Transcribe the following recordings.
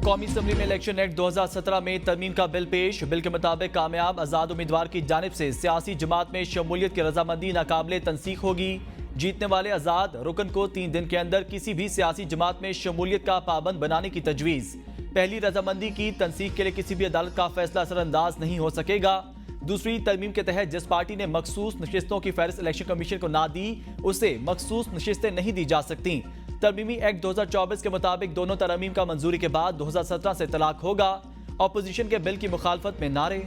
कौमी असम्बली में election act 2017 में तरमीम का बिल पेश। बिल के मुताबिक कामयाब आज़ाद उम्मीदवार की जानिब से सियासी जमात में शमूलियत की रजामंदी नाकाबिले तनसीख होगी। जीतने वाले आज़ाद रुकन को 3 दिन के अंदर किसी भी सियासी जमात में शमूलियत का पाबंद बनाने की तजवीज़। पहली रजामंदी की तनसीख के लिए किसी भी अदालत का फैसला असरअंदाज नहीं हो सकेगा। दूसरी तरमीम के तहत जिस पार्टी ने मखसूस नशिस्तों की फहरिस्त इलेक्शन कमीशन को ना दी, उसे मखसूस नशिस्तें नहीं दी जा सकती। तरमीमी एक्ट 2024 के मुताबिक दोनों तरमीम का मंजूरी के बाद 2017 से तलाक होगा। अपोजिशन के बिल की मुखालफत में नारे।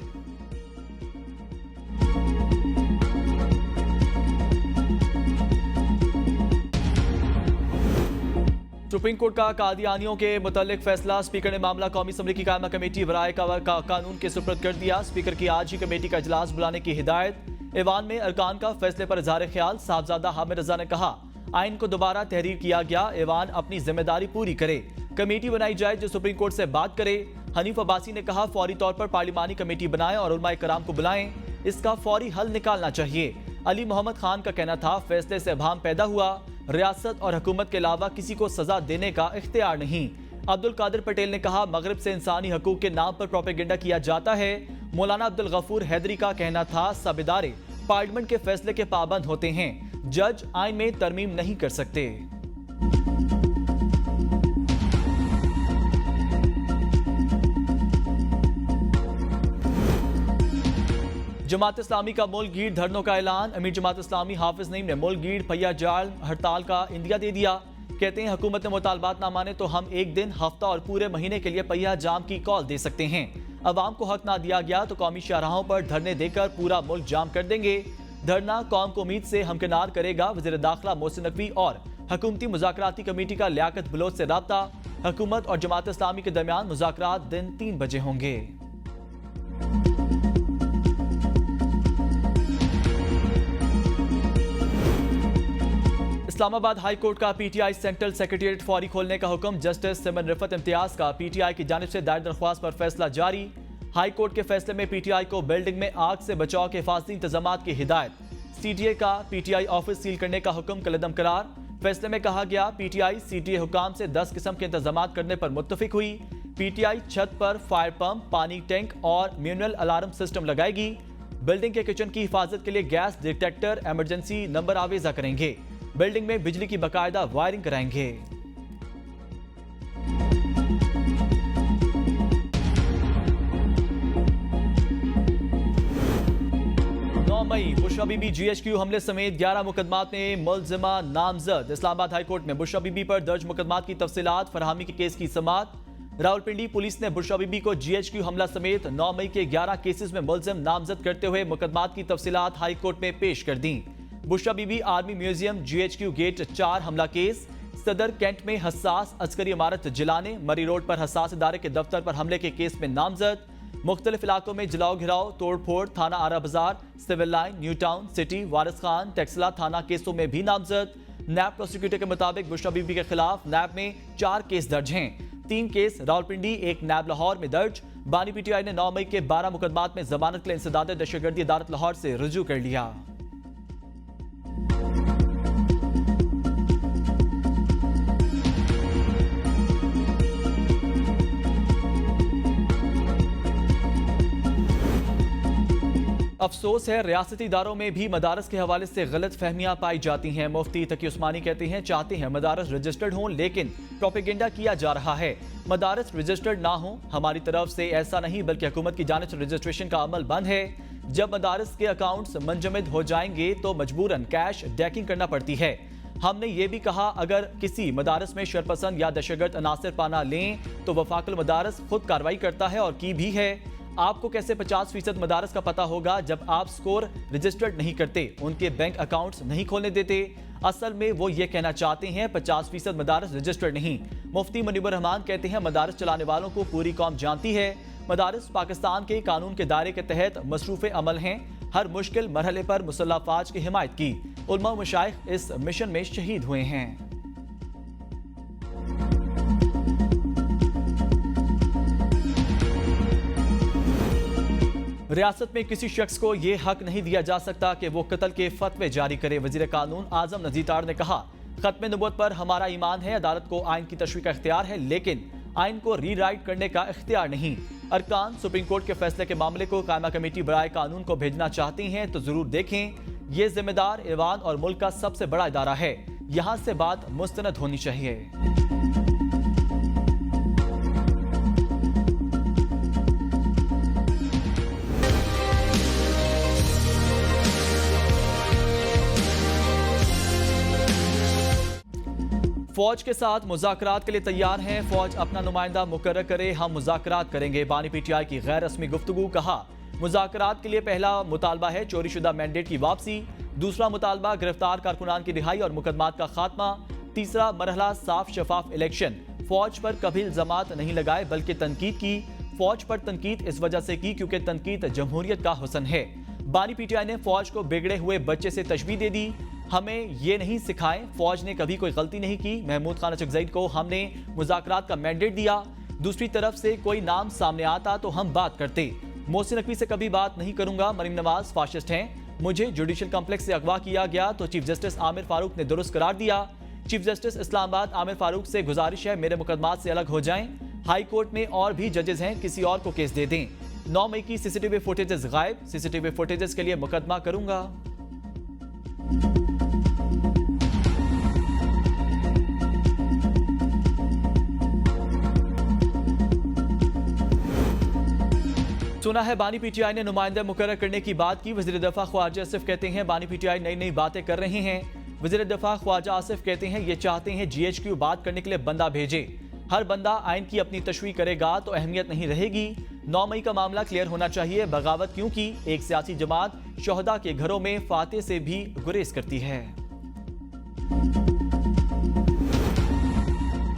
सुप्रीम कोर्ट का कादियानियों के मुतल्लिक फैसला। स्पीकर ने मामला कौमी असम्बली की कायमा कमेटी वराए का कानून के सुपुर्द कर दिया। स्पीकर की आज ही कमेटी का इजलास बुलाने की हिदायत। ऐवान में अरकान का फैसले पर इजहार ख्याल। साहबजादा हामिद रजा ने कहा, आइन को दोबारा तहरीर किया गया, ऐवान अपनी जिम्मेदारी पूरी करे, कमेटी बनाई जाए जो सुप्रीम कोर्ट से बात करे। हनीफ अब्बासी ने कहा, फौरी तौर पर पार्लिमानी कमेटी बनाएं और उलमाए कराम को बुलाएं, इसका फौरी हल निकालना चाहिए। अली मोहम्मद खान का कहना था, फैसले से अभाम पैदा हुआ, रियासत और हुकूमत के अलावा किसी को सजा देने का इख्तियार नहीं। अब्दुल कादिर पटेल ने कहा, मगरिब से इंसानी हकूक के नाम पर प्रोपेगेंडा किया जाता है। मौलाना अब्दुल गफूर हैदरी का कहना था, सब इदारे पार्लियामेंट के फैसले के पाबंद होते हैं, जज आइन में तरमीम नहीं कर सकते। जमात इस्लामी का मुल्कगीर धरनों का ऐलान। अमीर जमात इस्लामी हाफिज नईम ने मुल्कगीर पहिया जाल हड़ताल का इंदिया दे दिया। कहते हैं, हुकूमत ने मुतालबात ना माने तो हम एक दिन, हफ्ता और पूरे महीने के लिए पहिया जाम की कॉल दे सकते हैं। अवाम को हक ना दिया गया तो कौमी शाहराहों पर धरने देकर पूरा मुल्क जाम कर देंगे। धरना कौम को उम्मीद से हमकिनार करेगा। वज़ीर दाखिला मोहसिन नकवी और हुकूमती मुज़ाकराती कमेटी का लियाकत बलोच से राब्ता। हुकूमत और जमात इस्लामी के दरमियान मुज़ाकरात दिन 3 बजे होंगे। इस्लामाबाद हाई कोर्ट का पीटीआई सेंट्रल सेक्रेटेरिएट फौरी खोलने का हुक्म। जस्टिस सिमन रिफत इम्तियाज का पीटीआई की जानिब से दायर दरख्वास्त पर फैसला जारी। हाई कोर्ट के फैसले में पीटीआई को बिल्डिंग में आग से बचाव के हिफाजती इंतजामात की हिदायत। सीटीए का पीटीआई ऑफिस सील करने का हुक्म कलदम करार। फैसले में कहा गया, पीटीआई सीटीए हुकाम से 10 किस्म के इंतजामात करने पर मुत्तफिक हुई। पीटीआई छत पर फायर पंप, पानी टैंक और म्यूनल अलार्म सिस्टम लगाएगी। बिल्डिंग के किचन की हिफाजत के लिए गैस डिटेक्टर, एमरजेंसी नंबर आवेजा करेंगे। बिल्डिंग में बिजली की बाकायदा वायरिंग कराएंगे। 9 मई बुशरा बीबी GHQ हमले समेत 11 मुकदमात में मुलजिमा नामजद। इस्लामाबाद हाई कोर्ट में बुशरा बीबी पर दर्ज मुकदमात की तफसीलात फरहमी के केस की समाअत। रावलपिंडी पुलिस ने बुशरा बीबी को GHQ हमला समेत 9 मई के 11 केसेस में मुलजिम नामजद करते हुए मुकदमात की तफसीलात हाई कोर्ट में पेश कर दी। Bushra Bibi army museum GHQ gate 4 हमला केस। सदर कैंट में हसास अस्करी इमारत जिलाने, मरी रोड पर हसास इदारे के दफ्तर पर हमले के केस में नामजद। मुख्तलिफ इलाकों में जलाओ घिराव, तोड़ फोड़, थाना आरा बाजार, civil line, new town city, Waris Khan, टेक्सला थाना केसों में भी नामजद। नैब प्रोसिक्यूटर के मुताबिक बुशरा बीबी के खिलाफ नैब में 4 केस दर्ज हैं। 3 केस रावलपिंडी, 1 नैब लाहौर में दर्ज। बानी PTI ने 9 मई के 12 मुकदमात में जमानत के लिए इंसदाद दहशतगर्दी अदालत लाहौर से रुजू कर लिया। अफसोस है, रियासती इदारों में भी मदारस के हवाले से गलत फहमियां पाई जाती हैं। मुफ्ती तकी उस्मानी कहते हैं, चाहते हैं मदारस रजिस्टर्ड हों, लेकिन प्रोपेगेंडा किया जा रहा है। मदारस रजिस्टर्ड ना हो, हमारी तरफ से ऐसा नहीं, बल्कि हुकूमत की जानिब से रजिस्ट्रेशन का अमल बंद है। जब मदारस के अकाउंट्स मुंजमद हो जाएंगे तो मजबूरन कैश डेकिंग करना पड़ती है। हमने ये भी कहा, अगर किसी मदारस में शरपसंद या दहशतगर्द अनासर पाना लें तो वफाकुल मदारस खुद कार्रवाई करता है और की भी है। आपको कैसे 50% मदारस का पता होगा जब आप स्कोर रजिस्टर्ड नहीं करते, उनके बैंक अकाउंट्स नहीं खोलने देते। असल में वो ये कहना चाहते हैं 50% मदारस रजिस्टर्ड नहीं। मुफ्ती मुनीबुर रहमान कहते हैं, मदारस चलाने वालों को पूरी कौम जानती है। मदारस पाकिस्तान के कानून के दायरे के तहत मसरूफ अमल हैं। हर मुश्किल मरहले पर मुसल्लह फाज की हिमायत की। उलमा व मशाइख इस मिशन में शहीद हुए हैं। रियासत में किसी शख्स को यह हक नहीं दिया जा सकता कि वो कत्ल के फतवे जारी करे। वजीर कानून आजम नजीर तार ने कहा, खत्म नबूवत पर हमारा ईमान है, अदालत को आइन की तशरीह का इख्तियार है, लेकिन आइन को रीराइट करने का इख्तियार नहीं। अरकान सुप्रीम कोर्ट के फैसले के मामले को कायमा कमेटी बराए कानून को भेजना चाहती हैं तो जरूर देखें। ये जिम्मेदार ईवान और मुल्क का सबसे बड़ा इदारा है, यहां से बात मुस्तनद होनी चाहिए। फौज के साथ मुज़ाकरात के लिए तैयार हैं, फौज अपना नुमाइंदा मुकर्रर करे, हम मुज़ाकरात करेंगे। बानी पीटीआई की गैर रस्मी गुफ्तगू। कहा मुज़ाकरात के लिए पहला मुतालबा है चोरीशुदा मैंडेट की वापसी, दूसरा मुतालबा गिरफ्तार कारकुनान की रिहाई और मुकदमात का खात्मा, तीसरा मरहला साफ शफाफ इलेक्शन। फौज पर कभी इल्जामात नहीं लगाए बल्कि तनकीद की। फौज पर तनकीद इस वजह से की क्योंकि तनकीद जमहूरियत का हुस्न है। बानी पीटीआई ने फौज को बिगड़े हुए बच्चे से तशबीह दे दी। हमें ये नहीं सिखाएं, फौज ने कभी कोई गलती नहीं की। महमूद खान अचकज़ई को हमने मुज़ाकरात का मैंडेट दिया, दूसरी तरफ से कोई नाम सामने आता तो हम बात करते। मोहसिन नकवी से कभी बात नहीं करूंगा, मरीम नवाज फाशिस्ट हैं। मुझे जुडिशल कॉम्प्लेक्स से अगवा किया गया तो चीफ जस्टिस आमिर फारूक ने दुरुस्त करार दिया। चीफ जस्टिस इस्लामाबाद आमिर फारूक से गुजारिश है मेरे मुकदमात से अलग हो जाएं। हाई कोर्ट में और भी जजेस हैं, किसी और को केस दे दें। 9 मई की सीसीटीवी फुटेजेस गायब, सीसीटीवी फुटेजेस के लिए मुकदमा करूंगा। सुना है बानी पीटीआई ने नुमाइंदा मुकर्रर करने की बात की। वज़ीर दफ़ा ख्वाजा आसिफ कहते हैं बानी पीटीआई नई नई बातें कर रहे हैं। वज़ीर दफ़ा ख्वाजा आसिफ कहते हैं ये चाहते हैं GHQ बात करने के लिए बंदा भेजे। हर बंदा आइन की अपनी तशरीह करेगा तो अहमियत नहीं रहेगी। 9 मई का मामला क्लियर होना चाहिए। बगावत क्यों की? एक सियासी जमात शोहदा के घरों में फाते से भी गुरेज करती है।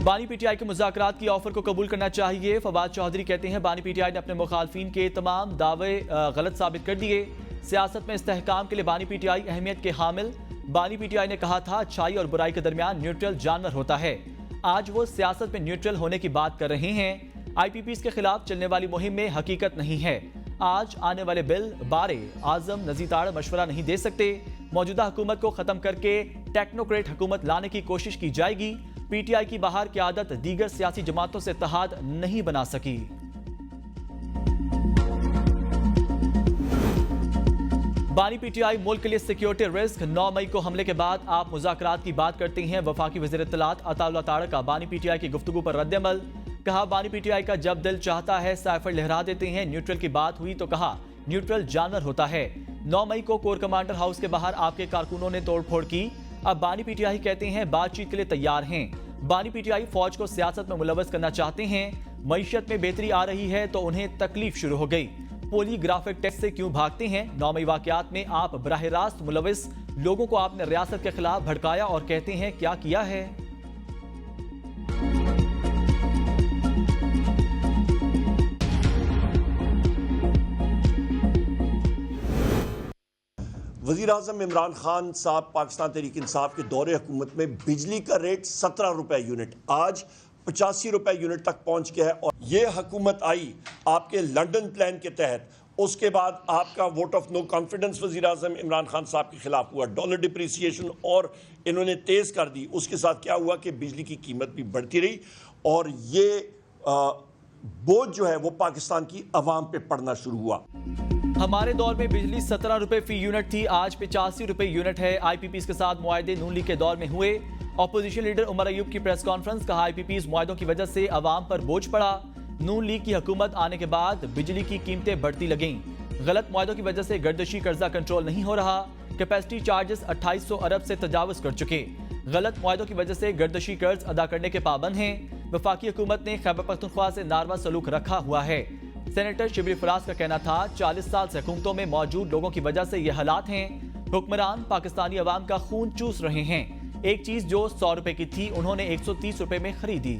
बानी पीटीआई के मुज़ाकरात की ऑफर को कबूल करना चाहिए। फवाद चौधरी कहते हैं बानी पीटीआई ने अपने मुखालफिन के तमाम दावे गलत साबित कर दिए। सियासत में इस्तेहकाम के लिए बानी पीटीआई अहमियत के हामिल। बानी पीटीआई ने कहा था अच्छाई और बुराई के दरमियान न्यूट्रल जानवर होता है। आज वो सियासत में न्यूट्रल होने की बात कर रहे हैं। IPPs के खिलाफ चलने वाली मुहिम में हकीकत नहीं है। आज आने वाले बिल बारे आजम नजीताड़ मशवरा नहीं दे सकते। मौजूदा हुकूमत को खत्म करके टेक्नोक्रेट हुकूमत लाने की कोशिश की जाएगी। पीटीआई की बाहर की आदत दीगर सियासी जमातों से इत्तेहाद नहीं बना सकी। बानी पीटीआई मुल्क के लिए सिक्योरिटी रिस्क। 9 मई को हमले के बाद आप मुज़ाकरात की बात करती हैं। वफाकी वज़ीर इत्तलात अताउल्लाह तारड़ का बानी पीटीआई की गुफ्तगू पर रद्द-ए-अमल। कहा बानी पीटीआई का जब दिल चाहता है साइफर लहरा देते हैं। न्यूट्रल की बात हुई तो कहा न्यूट्रल जानवर होता है। 9 मई को कोर कमांडर हाउस के बाहर आपके कारकुनों ने तोड़फोड़ की। अब बानी पीटीआई कहते हैं बातचीत के लिए तैयार हैं। बानी पीटीआई फौज को सियासत में मुलव्वस करना चाहते हैं। मईशत में बेहतरी आ रही है तो उन्हें तकलीफ शुरू हो गई। पॉलीग्राफिक टेस्ट से क्यों भागते हैं? 9 मई वाकयात में आप बराह रास्त मुलव्वस लोगों को आपने रियासत के खिलाफ भड़काया और कहते हैं क्या किया है। वज़ीर आज़म इमरान खान साहब पाकिस्तान तहरीक इंसाफ के दौरे हुकूमत में बिजली का रेट 17 रुपए यूनिट आज 85 रुपए यूनिट तक पहुंच गया है। और ये हुकूमत आई आपके लंदन प्लान के तहत। उसके बाद आपका वोट ऑफ नो कॉन्फिडेंस वज़ीर आज़म इमरान खान साहब के खिलाफ हुआ, डॉलर डिप्रिसिएशन और इन्होंने तेज़ कर दी। उसके साथ क्या हुआ कि बिजली की कीमत भी बढ़ती रही और ये बोझ जो है वो पाकिस्तान की अवाम पे पड़ना शुरू हुआ। हमारे दौर में बिजली 17 रुपए फी यूनिट थी, आज 85 रुपए यूनिट है। IPPs के साथ मुआहदे नून लीग के दौर में हुए। अपोजिशन लीडर उमर अयूब की प्रेस कॉन्फ्रेंस। कहा IPPs मुआहदों की वजह से अवाम पर बोझ पड़ा। नून लीग की हुकूमत आने के बाद बिजली की कीमतें बढ़ती लगीं। गलत मुआहदों की वजह से गर्दशी कर्जा कंट्रोल नहीं हो रहा। कैपेसिटी चार्जेस 2800 अरब से तजावुज कर चुके। गलत मुआहदों की वजह से गर्दशी कर्ज अदा करने के पाबंद हैं। वफाकी हुकूमत ने खैबर पख्तूनख्वा से नारवा सलूक रखा हुआ है। सेनेटर शिबली फराज का कहना था 40 साल से हुकूमतों में मौजूद लोगों की वजह से ये हालात हैं। हुक्मरान पाकिस्तानी अवाम का खून चूस रहे हैं। एक चीज जो 100 रुपए की थी उन्होंने 130 रुपए में खरीदी।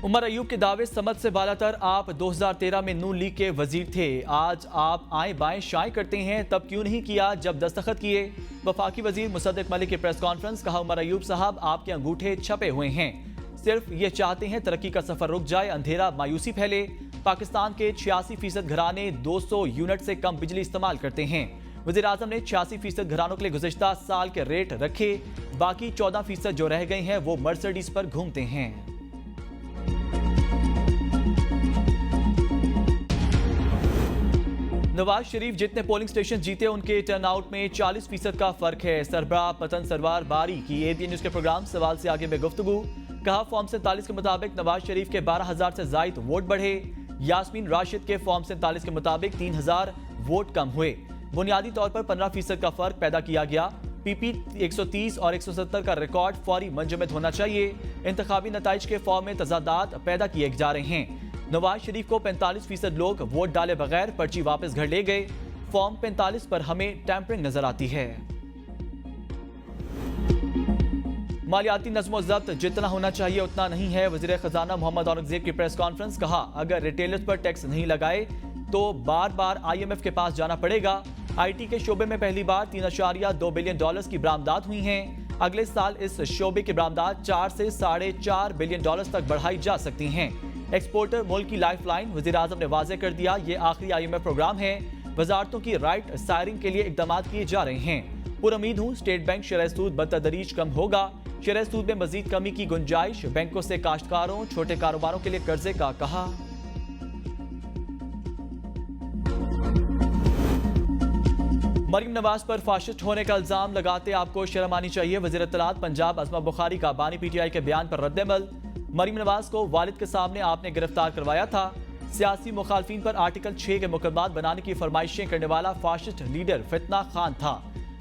उमर अयूब के दावे समझ से बालातर। आप 2013 में नून लीग के वजीर थे। आज आप आए बाएं शाएं करते हैं, तब क्यों नहीं किया जब दस्तखत किए? वफाकी वजीर मुसद्दिक मलिक की प्रेस कॉन्फ्रेंस। कहा उमर अयूब साहब आपके अंगूठे छपे हुए हैं, सिर्फ ये चाहते हैं तरक्की का सफर रुक जाए, अंधेरा मायूसी फैले। पाकिस्तान के 86% घराने 200 यूनिट से कम बिजली इस्तेमाल करते हैं। वज़ीर आज़म ने 86% घरानों के लिए गुज़िश्ता साल के रेट रखे, बाकी 14% जो रह गए हैं वो मर्सिडीज पर घूमते हैं। नवाज शरीफ जितने पोलिंग स्टेशन जीते उनके टर्नआउट में 40% का फर्क है। सरबराह पतन सरवार बारी की एबीएन न्यूज के प्रोग्राम सवाल से आगे में गुफ्तगू। कहा फॉर्म 47 के मुताबिक नवाज शरीफ के 12,000 से जायद वोट बढ़े। यास्मीन राशिद के फॉर्म 47 के मुताबिक 3,000 वोट कम हुए। बुनियादी तौर पर 15% का फर्क पैदा किया गया। पीपी 130 और 170 का रिकॉर्ड फौरी मंजमद होना चाहिए। इंतखाबी नताइज के फॉर्म में तजादात पैदा किए जा रहे हैं। नवाज शरीफ को 45% लोग वोट डाले बगैर पर्ची वापस घर ले गए। फॉर्म 45 पर हमें टैंपरिंग नजर आती है। मालियाती नज़्म ज़ब्त जितना होना चाहिए उतना नहीं है। वज़ीर खजाना मोहम्मद औरंगजेब की प्रेस कॉन्फ्रेंस। कहा अगर रिटेलर्स पर टैक्स नहीं लगाए तो बार बार IMF के पास जाना पड़ेगा। IT के शोबे में पहली बार $3.2 बिलियन की बरामदात हुई हैं। अगले साल इस शोबे की बरामदात 4 से $4.5 बिलियन तक बढ़ाई जा सकती हैं। एक्सपोर्टर मुल्क की लाइफ लाइन। वज़ीर आज़म ने वाज़ेह कर दिया ये आखिरी IMF प्रोग्राम है। वजारतों की राइट सायरिंग के लिए इकदाम किए जा रहे हैं। पुरुम्मीद हूँ स्टेट बैंक शरह सूद बतदरीज कम होगा। शरह सूद में मजीद कमी की गुंजाइश। बैंकों से काश्तकारों छोटे कारोबारों के लिए कर्जे का कहा। मरीम नवाज पर फाशिस्ट होने का इल्जाम लगाते आपको शर्म आनी चाहिए। वज़ीर इत्तलात पंजाब अज़मा बुखारी का बानी PTI के बयान पर रद्द-ए-अमल। मरीम नवाज को वालिद के सामने आपने गिरफ्तार करवाया था। सियासी मुखालफिन पर आर्टिकल 6 के मुकदमात बनाने की फरमाइशें करने वाला फाशिस्ट लीडर फितना खान था।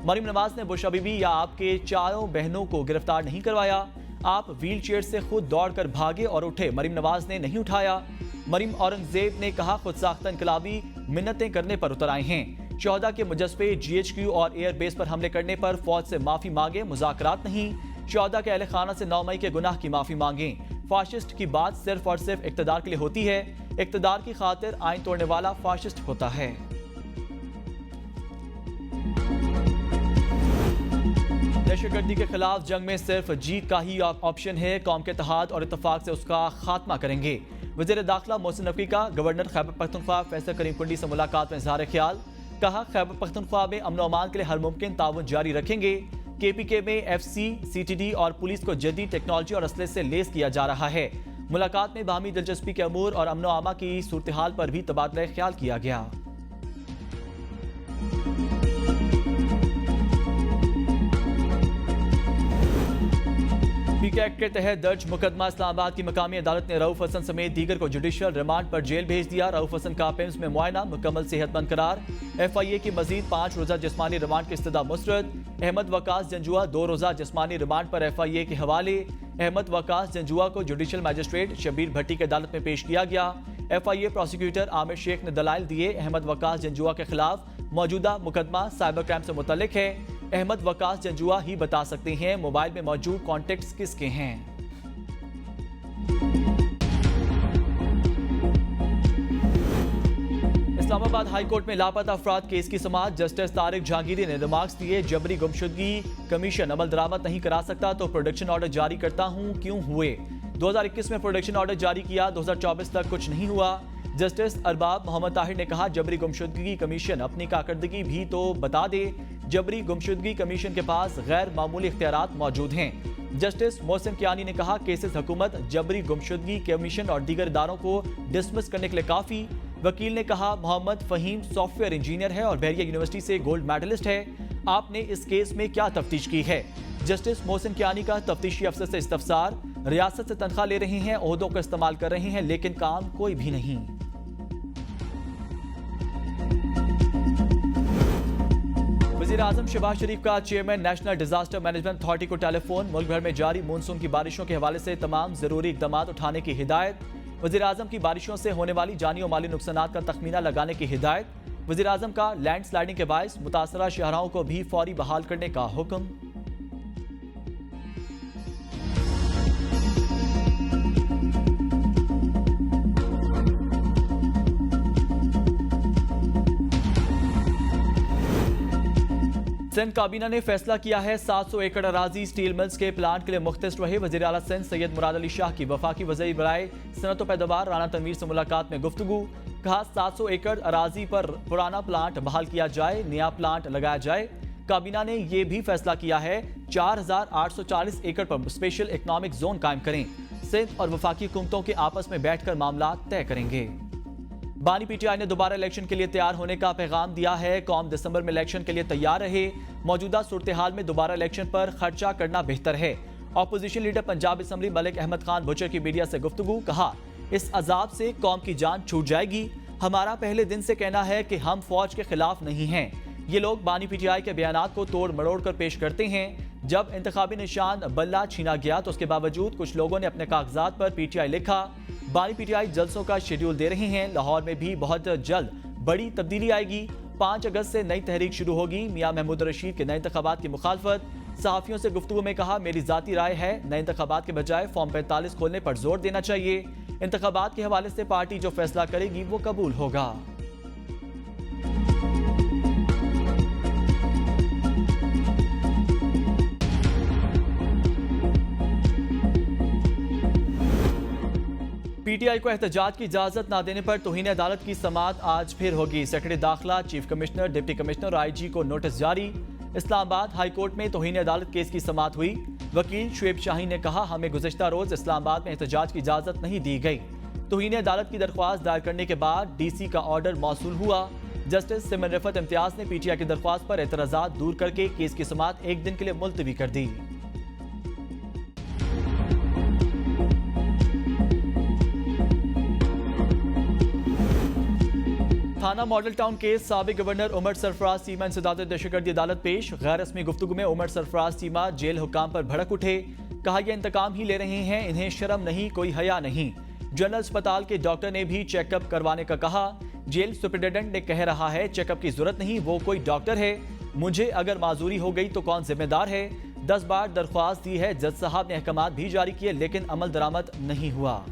मरीम नवाज ने बुशरा बीबी या आपके चारों बहनों को गिरफ्तार नहीं करवाया। आप व्हील चेयर से खुद दौड़कर भागे और उठे, मरीम नवाज ने नहीं उठाया। मरीम औरंगजेब ने कहा खुद साख्ता इनकलाबी मिन्नतें करने पर उतर आए हैं। शोहदा के मुजस्समे GHQ और एयरबेस पर हमले करने पर फौज से माफी मांगे, मुज़ाकरात नहीं। शोहदा के अहले खाना से 9 मई के गुनाह की माफी मांगें। फाशिस्ट की बात सिर्फ और सिर्फ इक्तदार के लिए होती है। इक्तदार की खातिर आइन तोड़ने वाला फाशिस्ट होता है। दहशतगर्दी के खिलाफ जंग में सिर्फ जीत का ही ऑप्शन है। कौम के इत्तेहाद और इत्तेफाक से उसका खात्मा करेंगे। वज़ीर दाखिला मोहसिन नकवी का गवर्नर खैबर पख्तूनख्वा फैसल करीम कुंडी से मुलाकात में इज़हार ख्याल। कहा खैबर पख्तूनख्वा में अमन अमान के लिए हर मुमकिन ताउन जारी रखेंगे। KPK में FC, CTD और पुलिस को जदीद टेक्नोलॉजी और असले से लेस किया जा रहा है। मुलाकात में बाहमी दिलचस्पी के अमूर और अमन आमा की सूरत हाल पर भी तबादला ख्याल किया गया। PK एक्ट के तहत दर्ज मुकदमा इस्लामाबाद की मकामी अदालत ने रऊफ हसन समेत दीगर को जुडिशियल रिमांड पर जेल भेज दिया। रऊफ हसन का पिम्स में मुआयना, मुकम्मल सेहतमंद करार। FIA की मजीद 5 रोजा जिस्मानी रिमांड की इस्तदा मुस्तरद। अहमद वकास जंजुआ 2 रोजा जिस्मानी रिमांड पर FIA के हवाले। अहमद वकास जंजुआ को जुडिशियल मजिस्ट्रेट शबीर भट्टी की अदालत में पेश किया गया। FIA प्रोसिक्यूटर आमिर शेख ने दलाइल दिए। अहमद वकास जंजुआ के खिलाफ मौजूदा मुकदमा साइबर क्राइम से मुतल्लिक है। अहमद वकास जंजुआ ही बता सकते हैं मोबाइल में मौजूद कॉन्टेक्ट्स किसके हैं। इस्लामाबाद हाई कोर्ट में लापता अफराद केस की समाअत। जस्टिस तारिक जहांगीरी ने रिमार्क्स दिए। जबरी गुमशुदगी कमीशन अमल दरामद नहीं करा सकता तो प्रोडक्शन ऑर्डर जारी करता हूं, क्यों हुए। 2021 में प्रोडक्शन ऑर्डर जारी किया, 2024 तक कुछ नहीं हुआ। जस्टिस अरबाब मोहम्मद ताहिर ने कहा जबरी गुमशुदगी कमीशन अपनी कारकर्दगी भी तो बता दे। जबरी गुमशुदगी कमीशन के पास गैर मामूली इख्तियारात मौजूद हैं। जस्टिस मोहसिन कियानी ने कहा केसेस हुकूमत जबरी गुमशुदगी कमीशन और दीगर इदारों को डिसमिस करने के लिए काफ़ी। वकील ने कहा मोहम्मद फ़हीम सॉफ्टवेयर इंजीनियर है और बहरिया यूनिवर्सिटी से गोल्ड मेडलिस्ट है। आपने इस केस में क्या तफ्तीश की है। जस्टिस मोहसिन कियानी का तफ्तीशी अफसर से इस्तफसार। रियासत से तनख्वाह ले रहे हैं, ओहदों का इस्तेमाल कर रहे हैं, लेकिन काम कोई भी नहीं। वज़ीर आज़म शहबाज शरीफ का chairman national disaster management authority को टेलीफोन। मुल्क भर में जारी मानसून की बारिशों के हवाले से तमाम जरूरी इकदाम उठाने की हिदायत। वज़ीर आज़म की बारिशों से होने वाली जानी और माली नुकसानात का तखमीना लगाने की हिदायत। वज़ीर आज़म का लैंड स्लाइडिंग के बायस मुतासरा शहराओं को भी फौरी बहाल करने का हुक्म। सिंध काबीना ने फैसला किया है 700 एकड़ अराजी स्टील मिल्स के प्लांट के लिए मुख्तस रहे। वज़ीर आला सिंध सैयद मुराद अली शाह की वफाकी वज़ीर बराए सनअत व पैदावार राना तनवीर से मुलाकात में गुफ्तगू। कहा 700 एकड़ अराजी पर पुराना प्लांट बहाल किया जाए, नया प्लांट लगाया जाए। काबीना ने यह भी फैसला किया है 4840 एकड़ पर स्पेशल इकनॉमिक जोन कायम करें। सिंध और वफाकी हुकूमतों के आपस में बैठकर मामला तय करेंगे। बानी पीटीआई ने दोबारा इलेक्शन के लिए तैयार होने का पैगाम दिया है। कौम दिसंबर में इलेक्शन के लिए तैयार रहे। मौजूदा सूरत हाल में दोबारा इलेक्शन पर खर्चा करना बेहतर है। Opposition leader Punjab assembly Malik Ahmad Khan Bhachar की मीडिया से गुफ्तगू। कहा इस अजाब से कौम की जान छूट जाएगी। हमारा पहले दिन से कहना है कि हम फौज के खिलाफ नहीं हैं। ये लोग बानी पीटीआई के बयानात को तोड़ मरोड़ कर पेश करते हैं। जब इंतखाबी निशान बल्ला छीना गया तो उसके बावजूद कुछ लोगों ने अपने कागजात पर पीटीआई लिखा। बानी पीटीआई जलसों का शेड्यूल दे रहे हैं। लाहौर में भी बहुत जल्द बड़ी तब्दीली आएगी। 5 अगस्त से नई तहरीक शुरू होगी। मियां महमूद रशीद के नए इंतखाबात की मुखालफत। सहाफियों से गुफ्तगू में कहा मेरी जाती राय है नए इंतखाबात के बजाय फॉर्म 45 खोलने पर जोर देना चाहिए। इंतखाबात के हवाले से पार्टी जो फैसला करेगी वो कबूल होगा। पीटीआई को एहतजाज की इजाजत ना देने पर तौहीन अदालत की समाअत आज फिर होगी। सेक्रेटरी दाखिला, चीफ कमिश्नर, डिप्टी कमिश्नर और आईजी को नोटिस जारी। इस्लामाबाद हाई कोर्ट में तौहीन अदालत केस की समाअत हुई। वकील शुएब शाहीन ने कहा हमें गुज़िश्ता रोज इस्लामाबाद में एहतजाज की इजाजत नहीं दी गई। तौहीन अदालत की दरख्वास्त दायर करने के बाद डीसी का ऑर्डर मौसूल हुआ। जस्टिस सिमन रिफत इम्तियाज ने पीटीआई की दरख्वास्त पर एतराज़ात दूर करके केस की समाअत एक दिन के लिए मुलतवी कर दी। थाना मॉडल टाउन केस साबिक गवर्नर उमर सरफराज सीमा इंसदाद दहशतगर्दी अदालत पेश। गैर रस्मी गुफ्तगू में उमर सरफराज सीमा जेल हुकाम पर भड़क उठे। कहा यह इंतकाम ही ले रहे हैं, इन्हें शर्म नहीं, कोई हया नहीं। जनरल अस्पताल के डॉक्टर ने भी चेकअप करवाने का कहा। जेल सुपरिटेंडेंट ने कह रहा है चेकअप की जरूरत नहीं, वो कोई डॉक्टर है। मुझे अगर माजूरी हो गई तो कौन जिम्मेदार है। 10 बार दरख्वास्त दी है। जज साहब ने अहकामात भी जारी किए लेकिन अमल दरामद नहीं हुआ।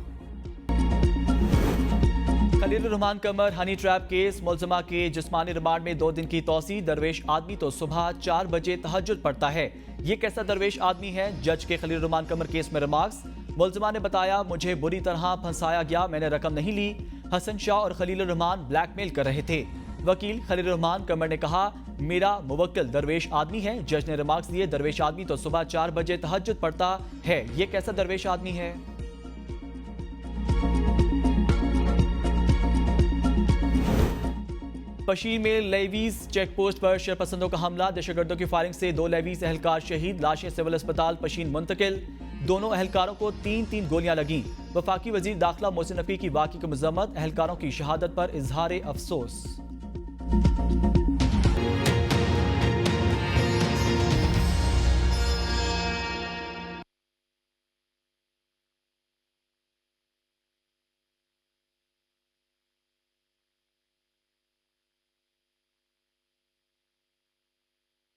खलील रहमान कमर हनी ट्रैप केस। मुलजमा के जिस्मानी रिमांड में 2 दिन की तौसी। दरवेश आदमी तो सुबह 4 बजे तहज्जुद पढ़ता है, ये कैसा दरवेश आदमी है। जज के खलील रहमान कमर केस में रिमार्क्स। मुलजमा ने बताया मुझे बुरी तरह फंसाया गया, मैंने रकम नहीं ली। हसन शाह और खलील रहमान ब्लैकमेल कर रहे थे। वकील खलील रहमान कमर ने कहा मेरा मुवक्किल दरवेश आदमी है। जज ने रिमार्क्स दिए दरवेश आदमी तो सुबह 4 बजे तहज्जुद पढ़ता है, ये कैसा दरवेश आदमी है। पशीर में लेवीज चेक पोस्ट पर शरपसंदों का हमला। दहशतगर्दों की फायरिंग से 2 लेवीज एहलकार शहीद। लाशें सिविल अस्पताल पशीर मुंतकिल। दोनों एहलकारों को 3-3 गोलियां लगीं। वफाकी वजीर दाखिला मोहसिन नकवी की वाक़ई की मजम्मत। एहलकारों की शहादत पर इजहार अफसोस।